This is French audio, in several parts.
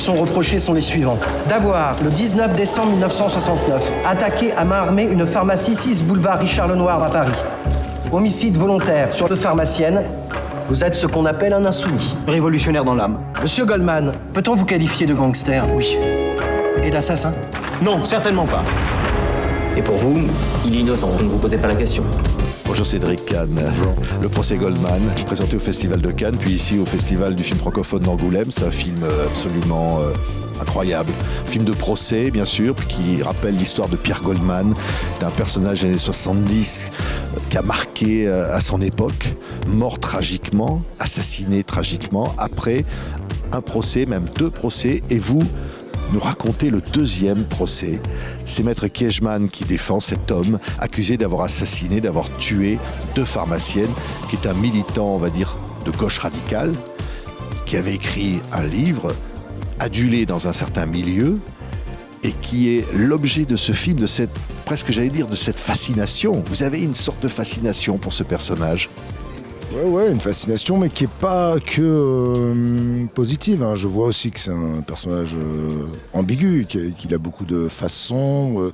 sont reprochés sont les suivants. D'avoir, le 19 décembre 1969, attaqué à main armée une pharmacie 6 boulevard Richard Lenoir à Paris. Homicide volontaire sur deux pharmaciennes. Vous êtes ce qu'on appelle un insoumis. Révolutionnaire dans l'âme. Monsieur Goldman, peut-on vous qualifier de gangster? Oui. Et d'assassin? Non, certainement pas. Et pour vous, il est innocent, ne vous posez pas la question. Bonjour Cédric Kahn. Bonjour. Le procès Goldman, présenté au Festival de Cannes, puis ici au Festival du film francophone d'Angoulême. C'est un film absolument incroyable. Film de procès, bien sûr, qui rappelle l'histoire de Pierre Goldman, d'un personnage des années 70 qui a marqué à son époque, mort tragiquement, assassiné tragiquement, après un procès, même deux procès, et vous nous racontez le deuxième procès. C'est Maître Kiejman qui défend cet homme accusé d'avoir assassiné, d'avoir tué deux pharmaciennes, qui est un militant, on va dire, de gauche radicale, qui avait écrit un livre, adulé dans un certain milieu, et qui est l'objet de ce film, de cette, presque j'allais dire, de cette fascination. Vous avez une sorte de fascination pour ce personnage. Ouais, une fascination, mais qui n'est pas que positive. Hein. Je vois aussi que c'est un personnage ambigu, qu'il a beaucoup de façons,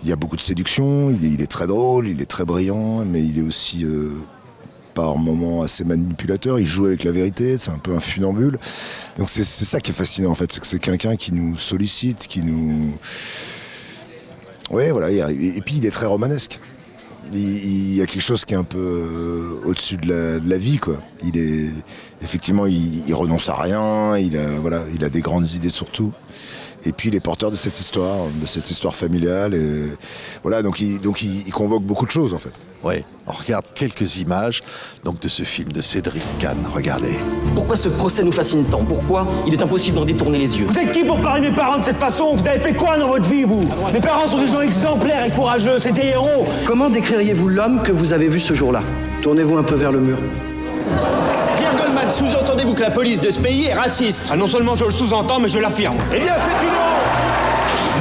il y a beaucoup de séduction, il est très drôle, il est très brillant, mais il est aussi par moments assez manipulateur, il joue avec la vérité, c'est un peu un funambule. Donc c'est ça qui est fascinant en fait, c'est que c'est quelqu'un qui nous sollicite, qui nous... Ouais, voilà, et puis il est très romanesque. Il y a quelque chose qui est un peu au-dessus de la vie, quoi. Il est effectivement, il renonce à rien. Il a des grandes idées surtout. Et puis il est porteur de cette histoire familiale. Et voilà, donc il convoque beaucoup de choses en fait. Ouais, on regarde quelques images donc de ce film de Cédric Kahn. Regardez. Pourquoi ce procès nous fascine tant? Pourquoi il est impossible d'en détourner les yeux? Vous êtes qui pour parler de mes parents de cette façon? Vous avez fait quoi dans votre vie, vous? Mes parents sont des gens exemplaires et courageux, c'est des héros. Comment décririez-vous l'homme que vous avez vu ce jour-là? Tournez-vous un peu vers le mur. Pierre Goldman, sous-entendez-vous que la police de ce pays est raciste? Ah, non seulement je le sous-entends, mais je l'affirme. Eh bien, faites une honte!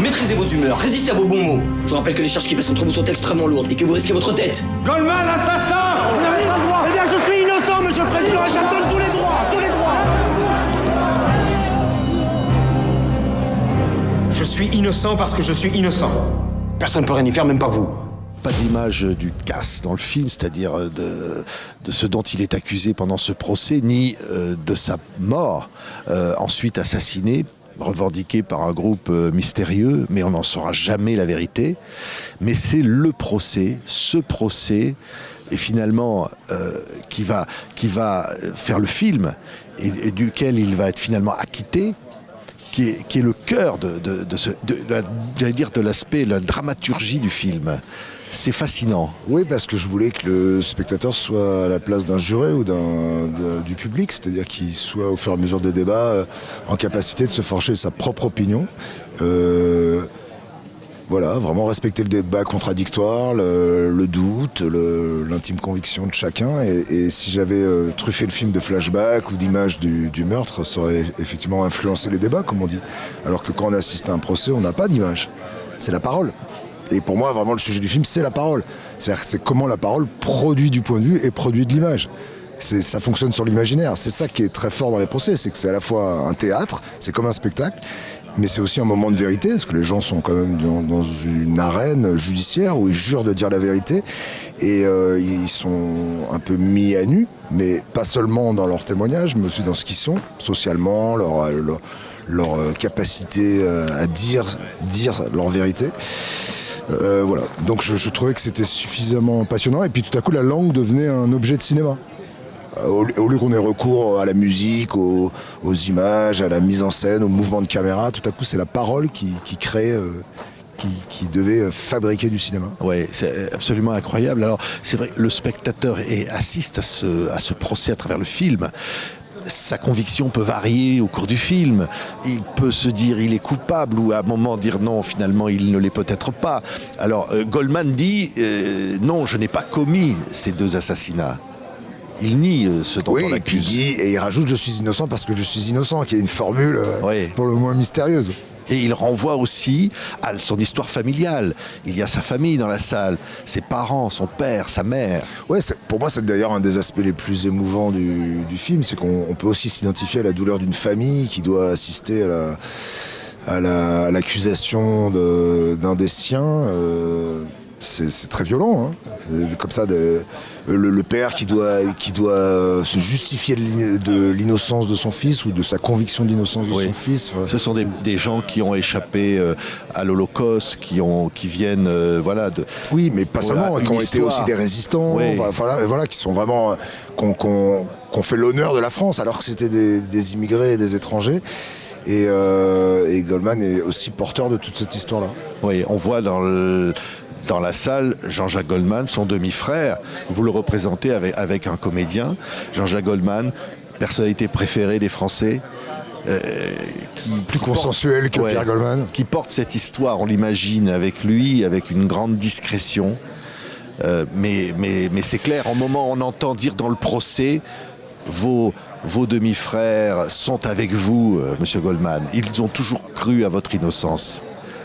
Maîtrisez vos humeurs, résistez à vos bons mots. Je vous rappelle que les charges qui pèsent contre vous sont extrêmement lourdes et que vous risquez votre tête. Goldman, l'assassin! Vous n'avez pas le droit! Eh bien, je suis innocent, monsieur le président, et ça me donne tous les droits, tous les droits. Je suis innocent parce que je suis innocent. Personne ne peut rien y faire, même pas vous. Pas d'image du casse dans le film, c'est-à-dire de ce dont il est accusé pendant ce procès, ni de sa mort, ensuite assassiné, revendiqué par un groupe mystérieux, mais on n'en saura jamais la vérité. Mais c'est le procès, ce procès, et finalement qui va faire le film, et duquel il va être finalement acquitté, qui est le cœur de l'aspect, la dramaturgie du film. C'est fascinant. Oui, parce que je voulais que le spectateur soit à la place d'un juré ou du public, c'est-à-dire qu'il soit au fur et à mesure des débats en capacité de se forger sa propre opinion. Voilà, vraiment respecter le débat contradictoire, le doute, l'intime conviction de chacun. Et si j'avais truffé le film de flashbacks ou d'images du meurtre, ça aurait effectivement influencé les débats, comme on dit. Alors que quand on assiste à un procès, on n'a pas d'image. C'est la parole. Et pour moi, vraiment, le sujet du film, c'est la parole. C'est-à-dire, c'est comment la parole produit du point de vue et produit de l'image. Ça fonctionne sur l'imaginaire. C'est ça qui est très fort dans les procès, c'est que c'est à la fois un théâtre, c'est comme un spectacle, mais c'est aussi un moment de vérité, parce que les gens sont quand même dans une arène judiciaire où ils jurent de dire la vérité, et ils sont un peu mis à nu, mais pas seulement dans leur témoignage, mais aussi dans ce qu'ils sont, socialement, leur capacité à dire leur vérité. Voilà. Donc je trouvais que c'était suffisamment passionnant, et puis tout à coup la langue devenait un objet de cinéma. Au lieu qu'on ait recours à la musique, aux images, à la mise en scène, au mouvement de caméra, tout à coup c'est la parole qui crée, qui devait fabriquer du cinéma. Oui, c'est absolument incroyable. Alors c'est vrai, le spectateur assiste à ce procès à travers le film. Sa conviction peut varier au cours du film. Il peut se dire il est coupable, ou à un moment dire non, finalement il ne l'est peut-être pas. Alors Goldman dit non, je n'ai pas commis ces deux assassinats. Il nie ce dont on l'accuse. Et il rajoute je suis innocent parce que je suis innocent, qui est une formule pour le moins mystérieuse. Et il renvoie aussi à son histoire familiale. Il y a sa famille dans la salle, ses parents, son père, sa mère. Ouais, pour moi, c'est d'ailleurs un des aspects les plus émouvants du film, c'est qu'on peut aussi s'identifier à la douleur d'une famille qui doit assister à l'accusation d'un des siens. C'est très violent, hein. Comme ça, le père qui doit se justifier de l'innocence de son fils ou de sa conviction d'innocence de son fils. Ce sont des gens qui ont échappé à l'Holocauste, qui viennent, voilà. Oui, mais pas seulement, qui ont été aussi des résistants, voilà, qui sont vraiment, qu'on fait l'honneur de la France, alors que c'était des immigrés et des étrangers. Et Goldman est aussi porteur de toute cette histoire-là. Oui, on voit dans la salle, Jean-Jacques Goldman, son demi-frère, vous le représentez avec un comédien. Jean-Jacques Goldman, personnalité préférée des Français. Plus consensuel que Pierre Goldman. Qui porte cette histoire, on l'imagine, avec lui, avec une grande discrétion. Mais c'est clair, en moment, on entend dire dans le procès, vos demi-frères sont avec vous, Monsieur Goldman. Ils ont toujours cru à votre innocence.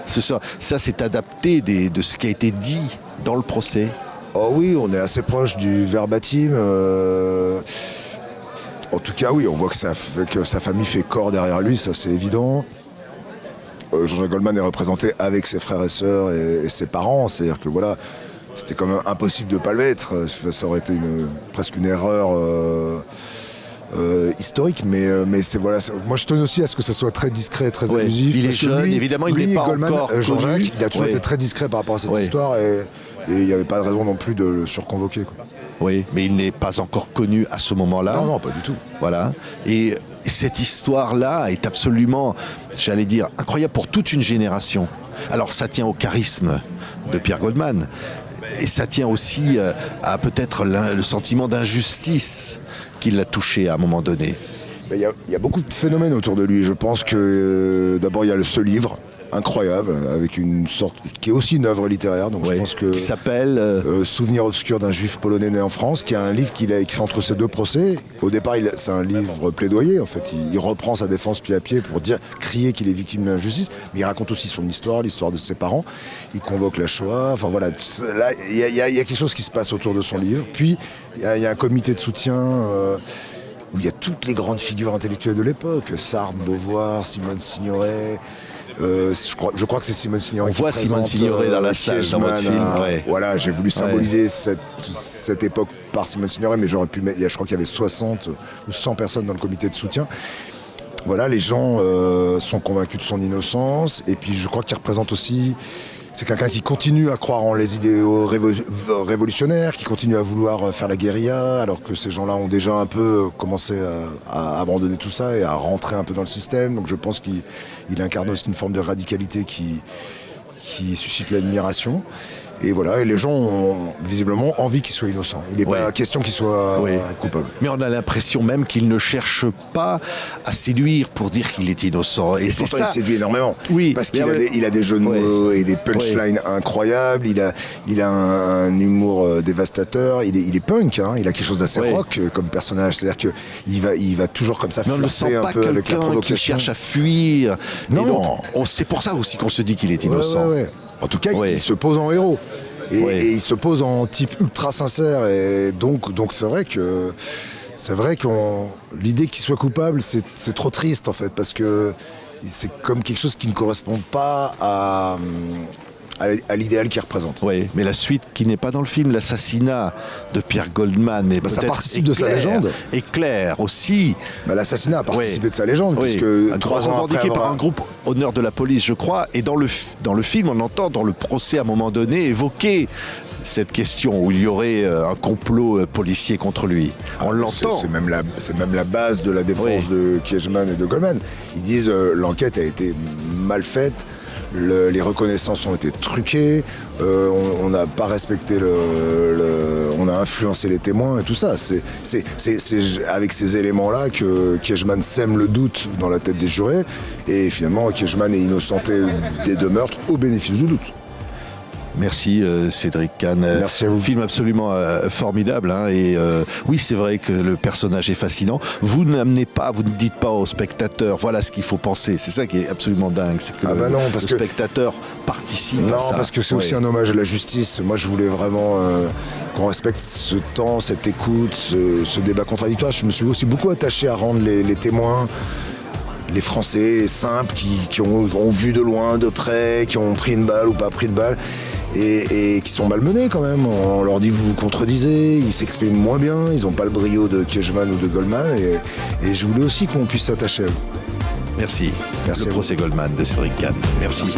Ça c'est adapté de ce qui a été dit dans le procès. Oh oui, on est assez proche du verbatim. En tout cas, oui, on voit que sa famille fait corps derrière lui, ça c'est évident. Jean-Jacques Goldman est représenté avec ses frères et sœurs et ses parents. C'est-à-dire que voilà, c'était quand même impossible de ne pas le mettre. Ça aurait été presque une erreur historique, mais voilà. Moi, je tenais aussi à ce que ça soit très discret, très allusif. Il est jeune, évidemment, il n'est pas Goldman, encore Jean-Jacques, connu. il a toujours été très discret par rapport à cette histoire et il n'y avait pas de raison non plus de le surconvoquer, quoi. Oui, mais il n'est pas encore connu à ce moment-là. Non, pas du tout. Voilà. Et cette histoire-là est absolument, j'allais dire, incroyable pour toute une génération. Alors, ça tient au charisme de Pierre Goldman. Et ça tient aussi à peut-être le sentiment d'injustice qui l'a touché à un moment donné. Il y a beaucoup de phénomènes autour de lui. Je pense que d'abord il y a ce livre incroyable avec une sorte qui est aussi une œuvre littéraire. Donc je pense que qui s'appelle Souvenir obscur d'un juif polonais né en France, qui est un livre qu'il a écrit entre ses deux procès. Au départ, c'est un livre plaidoyer. En fait, il reprend sa défense pied à pied pour crier qu'il est victime de l'injustice. Mais il raconte aussi son histoire, l'histoire de ses parents. Il convoque la Shoah. Enfin voilà, là il y a quelque chose qui se passe autour de son livre. Puis il y a un comité de soutien. Où il y a toutes les grandes figures intellectuelles de l'époque, Sartre, Beauvoir, Simone Signoret. Je crois que c'est Simone Signoret. On voit Simone Signoret dans la salle, dans votre film. Voilà, j'ai voulu symboliser cette époque par Simone Signoret, mais j'aurais pu mettre, je crois qu'il y avait 60 ou 100 personnes dans le comité de soutien. Voilà, les gens sont convaincus de son innocence, et puis je crois qu'il représente aussi... C'est quelqu'un qui continue à croire en les idéaux révolutionnaires, qui continue à vouloir faire la guérilla, alors que ces gens-là ont déjà un peu commencé à abandonner tout ça et à rentrer un peu dans le système. Donc je pense qu'il incarne aussi une forme de radicalité qui suscite l'admiration. Et voilà, et les gens ont visiblement envie qu'il soit innocent. Il n'est pas question qu'il soit coupable. Mais on a l'impression même qu'il ne cherche pas à séduire pour dire qu'il est innocent. Et c'est pourtant, ça. il séduit énormément. Oui, parce qu'il a des jeux de mots et des punchlines incroyables. Il a un humour dévastateur. Il est punk. Hein. Il a quelque chose d'assez rock comme personnage. C'est-à-dire qu'il va toujours comme ça flirter un peu avec la provocation. Qui cherche à fuir. Non. C'est pour ça aussi qu'on se dit qu'il est innocent. En tout cas, il se pose en héros. Et il se pose en type ultra sincère. Et donc c'est vrai que l'idée qu'il soit coupable, c'est trop triste en fait, parce que c'est comme quelque chose qui ne correspond pas à l'idéal qu'il représente. Oui, mais la suite qui n'est pas dans le film, l'assassinat de Pierre Goldman, ça participe de sa légende. Et Claire aussi. L'assassinat a participé de sa légende, puisque 3 ans après par un groupe Honneur de la police, je crois. Et dans le film, on entend dans le procès à un moment donné évoquer cette question où il y aurait un complot policier contre lui. On l'entend. C'est même la base de la défense de Kiechman et de Goldman. Ils disent l'enquête a été mal faite. Les reconnaissances ont été truquées, on n'a pas respecté on a influencé les témoins et tout ça. C'est avec ces éléments-là que Kiechman sème le doute dans la tête des jurés, et finalement Kiechman est innocenté des 2 meurtres au bénéfice du doute. Merci Cédric Kahn. Merci à vous. Film absolument formidable. Hein, et oui, c'est vrai que le personnage est fascinant. Vous ne dites pas au spectateur, voilà ce qu'il faut penser. C'est ça qui est absolument dingue. C'est que le spectateur participe à ça. Non, parce que c'est aussi un hommage à la justice. Moi, je voulais vraiment qu'on respecte ce temps, cette écoute, ce débat contradictoire. Je me suis aussi beaucoup attaché à rendre les témoins, les Français, les simples, qui ont vu de loin, de près, qui ont pris une balle ou pas pris de balle, et qui sont malmenés quand même. On leur dit vous vous contredisez, ils s'expriment moins bien, ils n'ont pas le brio de Kiegemann ou de Goldman, et je voulais aussi qu'on puisse s'attacher à eux. Merci. Merci Le procès Goldman de Cédric Kahn. Merci.